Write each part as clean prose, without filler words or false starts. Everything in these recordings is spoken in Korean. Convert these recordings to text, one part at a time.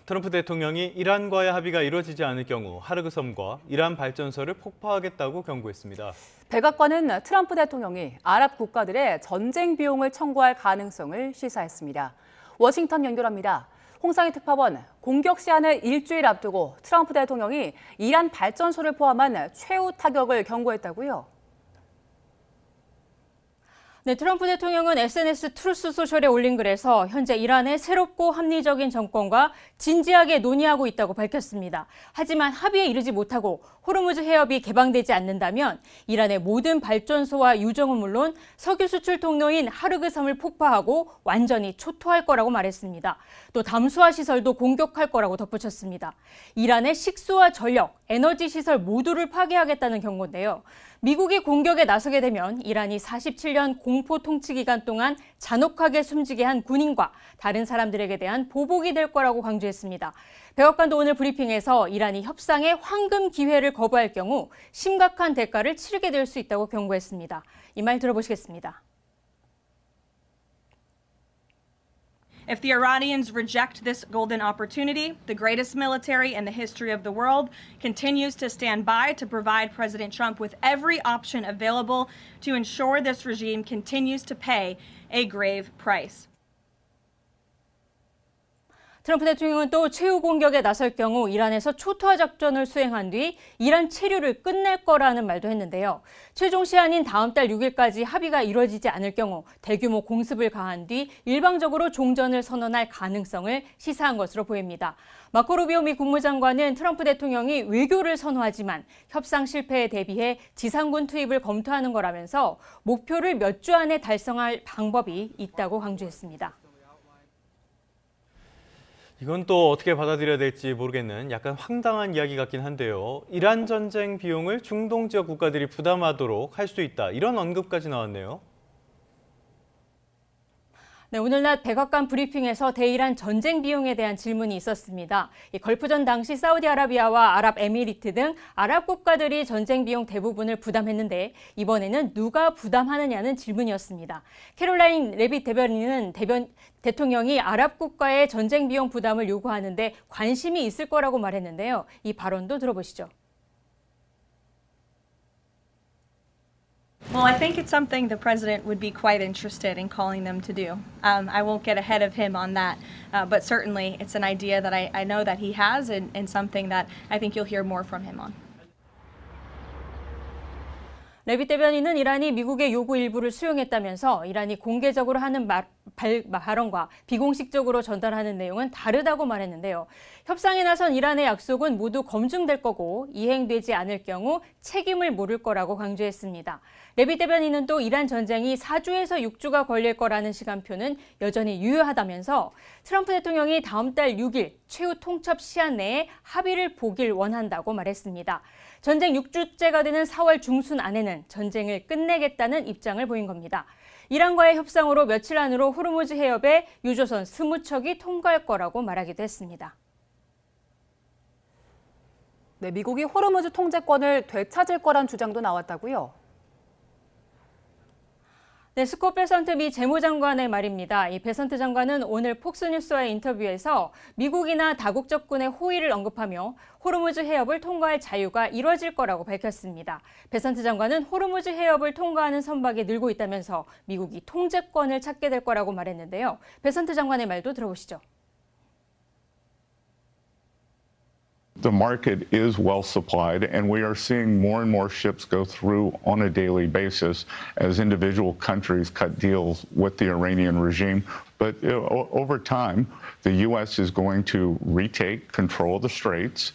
트럼프 대통령이 이란과의 합의가 이루어지지 않을 경우 하르그 섬과 이란 발전소를 폭파하겠다고 경고했습니다. 백악관은 트럼프 대통령이 아랍 국가들의 전쟁 비용을 청구할 가능성을 시사했습니다. 워싱턴 연결합니다. 홍상희 특파원, 공격 시한을 일주일 앞두고 트럼프 대통령이 이란 발전소를 포함한 최후 타격을 경고했다고요? 네, 트럼프 대통령은 SNS 트루스 소셜에 올린 글에서 현재 이란의 새롭고 합리적인 정권과 진지하게 논의하고 있다고 밝혔습니다. 하지만 합의에 이르지 못하고 호르무즈 해협이 개방되지 않는다면 이란의 모든 발전소와 유정은 물론 석유 수출 통로인 하르그 섬을 폭파하고 완전히 초토할 거라고 말했습니다. 또 담수화 시설도 공격할 거라고 덧붙였습니다. 이란의 식수와 전력, 에너지 시설 모두를 파괴하겠다는 경고인데요. 미국이 공격에 나서게 되면 이란이 47년 공포 통치 기간 동안 잔혹하게 숨지게 한 군인과 다른 사람들에게 대한 보복이 될 거라고 강조했습니다. 백악관도 오늘 브리핑에서 이란이 협상의 황금 기회를 거부할 경우 심각한 대가를 치르게 될 수 있다고 경고했습니다. 이 말 들어보시겠습니다. If the Iranians reject this golden opportunity, the greatest military in the history of the world continues to stand by to provide President Trump with every option available to ensure this regime continues to pay a grave price. 트럼프 대통령은 또 최후 공격에 나설 경우 이란에서 초토화 작전을 수행한 뒤 이란 체류를 끝낼 거라는 말도 했는데요. 최종 시한인 다음 달 6일까지 합의가 이루어지지 않을 경우 대규모 공습을 가한 뒤 일방적으로 종전을 선언할 가능성을 시사한 것으로 보입니다. 마코 루비오 미 국무장관은 트럼프 대통령이 외교를 선호하지만 협상 실패에 대비해 지상군 투입을 검토하는 거라면서 목표를 몇 주 안에 달성할 방법이 있다고 강조했습니다. 이건 또 어떻게 받아들여야 될지 모르겠는 약간 황당한 이야기 같긴 한데요. 이란 전쟁 비용을 중동 지역 국가들이 부담하도록 할 수 있다. 이런 언급까지 나왔네요. 네, 오늘 낮 백악관 브리핑에서 대이란 전쟁 비용에 대한 질문이 있었습니다. 걸프전 당시 사우디아라비아와 아랍에미리트 등 아랍 국가들이 전쟁 비용 대부분을 부담했는데 이번에는 누가 부담하느냐는 질문이었습니다. 캐롤라인 레빗 대통령이 아랍 국가의 전쟁 비용 부담을 요구하는데 관심이 있을 거라고 말했는데요. 이 발언도 들어보시죠. Well, I think it's something the president would be quite interested in calling them to do. I won't get ahead of him on that, but certainly it's an idea that I know that he has and something that I think you'll hear more from him on. 레빗 대변인은 이란이 미국의 요구 일부를 수용했다면서 이란이 공개적으로 하는 발언과 비공식적으로 전달하는 내용은 다르다고 말했는데요. 협상에 나선 이란의 약속은 모두 검증될 거고 이행되지 않을 경우 책임을 물을 거라고 강조했습니다. 레빗 대변인은 또 이란 전쟁이 4주에서 6주가 걸릴 거라는 시간표는 여전히 유효하다면서 트럼프 대통령이 다음 달 6일 최후 통첩 시한 내에 합의를 보길 원한다고 말했습니다. 전쟁 6주째가 되는 4월 중순 안에는 전쟁을 끝내겠다는 입장을 보인 겁니다. 이란과의 협상으로 며칠 안으로 호르무즈 해협에 유조선 20척이 통과할 거라고 말하기도 했습니다. 네, 미국이 호르무즈 통제권을 되찾을 거란 주장도 나왔다고요? 네, 스콧 베선트 미 재무장관의 말입니다. 이 베선트 장관은 오늘 폭스뉴스와의 인터뷰에서 미국이나 다국적군의 호의를 언급하며 호르무즈 해협을 통과할 자유가 이뤄질 거라고 밝혔습니다. 베선트 장관은 호르무즈 해협을 통과하는 선박이 늘고 있다면서 미국이 통제권을 찾게 될 거라고 말했는데요. 베선트 장관의 말도 들어보시죠. The market is well supplied, and we are seeing more and more ships go through on a daily basis as individual countries cut deals with the Iranian regime. But over time, the U.S. is going to retake control of the straits.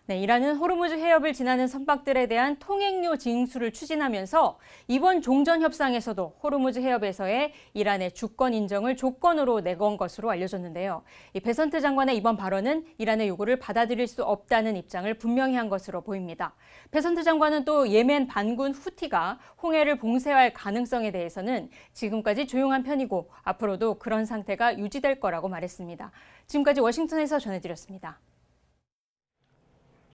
네, 이란은 호르무즈 해협을 지나는 선박들에 대한 통행료 징수를 추진하면서 이번 종전 협상에서도 호르무즈 해협에서의 이란의 주권 인정을 조건으로 내건 것으로 알려졌는데요. 이 베선트 장관의 이번 발언은 이란의 요구를 받아들일 수 없다는 입장을 분명히 한 것으로 보입니다. 베선트 장관은 또 예멘 반군 후티가 홍해를 봉쇄할 가능성에 대해서는 지금까지 조용한 편이고 앞으로도 그런 상태가 유지될 거라고 말했습니다. 지금까지 워싱턴에서 전해드렸습니다.